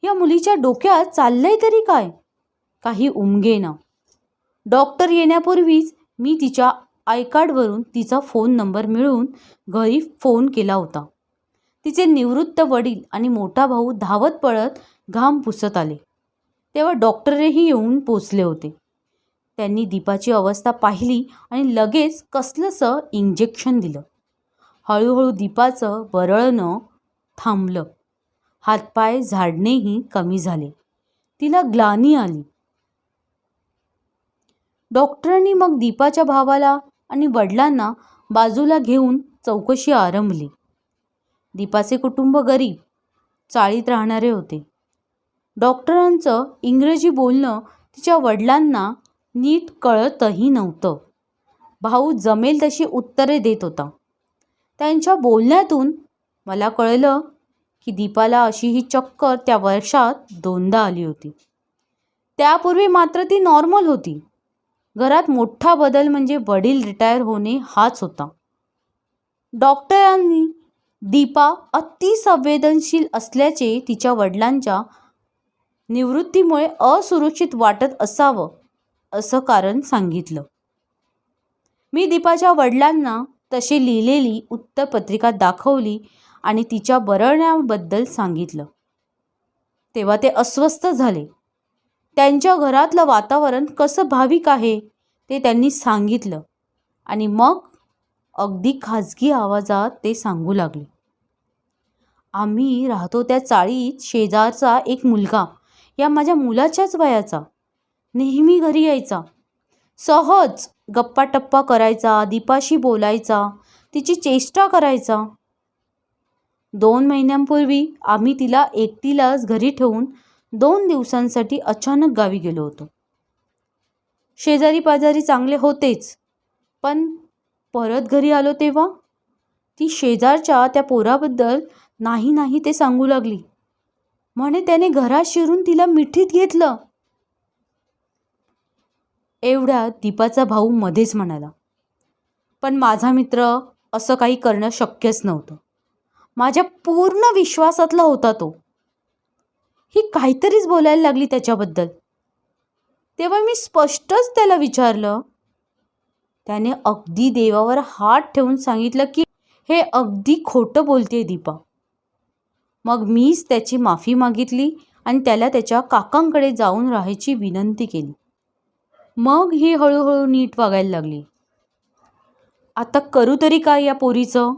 या मुलीच्या डोक्यात चाललंय तरी काय? काही उमगेना. डॉक्टर येण्यापूर्वीच मी तिच्या आय कार्डवरून तिचा फोन नंबर मिळवून घरी फोन केला होता. तिचे निवृत्त वडील आणि मोठा भाऊ धावत पळत घाम पुसत आले. तेव्हा डॉक्टरही येऊन पोचले होते. त्यांनी दीपाची अवस्था पाहिली आणि लगेच कसलंसं इंजेक्शन दिलं. हळूहळू दीपाचं बरळणं थांबलं. हातपाय झाडणेही कमी झाले. तिला ग्लानी आली. डॉक्टरांनी मग दीपाच्या भावाला आणि वडिलांना बाजूला घेऊन चौकशी आरंभली. दीपाचे कुटुंब गरीब चाळीत राहणारे होते. डॉक्टरांचं इंग्रजी बोलणं तिच्या वडिलांना नीट कळतही नव्हतं. भाऊ जमेल तशी उत्तरे देत होता. त्यांच्या बोलण्यातून मला कळलं की दीपाला अशी ही चक्कर त्या वर्षात 2दा आली होती. त्यापूर्वी मात्र ती नॉर्मल होती. घरात मोठा बदल म्हणजे वडील रिटायर होणे हाच होता. डॉक्टरांनी दीपा अतिसंवेदनशील असल्याचे, तिच्या वडिलांच्या निवृत्तीमुळे असुरक्षित वाटत असावं असं कारण सांगितलं. मी दीपाच्या वडिलांना तशी लिहिलेली उत्तरपत्रिका दाखवली आणि तिच्या बरळण्याबद्दल सांगितलं. तेव्हा ते अस्वस्थ झाले. त्यांच्या घरातलं वातावरण कसं भाविक आहे ते त्यांनी सांगितलं आणि मग अगदी खाजगी आवाजात ते सांगू लागले. आम्ही राहतो त्या चाळीत शेजारचा एक मुलगा या माझ्या मुलाच्याच वयाचा नेहमी घरी यायचा. सहज गप्पाटप्पा करायचा, दीपाशी बोलायचा, तिची चेष्टा करायचा. 2 महिन्यांपूर्वी आम्ही तिला एकटीलाच घरी ठेवून 2 दिवसांसाठी अचानक गावी गेलो होतो. शेजारी पाजारी चांगले होतेच, पण परत घरी आलो तेव्हा ती शेजारच्या त्या पोराबद्दल नाही ते सांगू लागली. म्हणे त्याने घरात शिरून तिला मिठीत घेतलं. एवढ्यात दीपाचा भाऊ मध्येच म्हणाला, पण माझा मित्र असं काही करणं शक्यच नव्हतं. माझ्या पूर्ण विश्वासातला होता तो. ही काहीतरीच बोलायला लागली त्याच्याबद्दल. तेव्हा मी स्पष्टच त्याला विचारलं. त्याने अगदी देवावर हात ठेवून सांगितलं की हे अगदी खोटं बोलतेय दीपा. मग मीच त्याची माफी मागितली आणि त्याला त्याच्या काकांकडे जाऊन राहायची विनंती केली. मग ही हळूहळू नीट वागायला लागली. आता करू तरी काय या पोरीचं?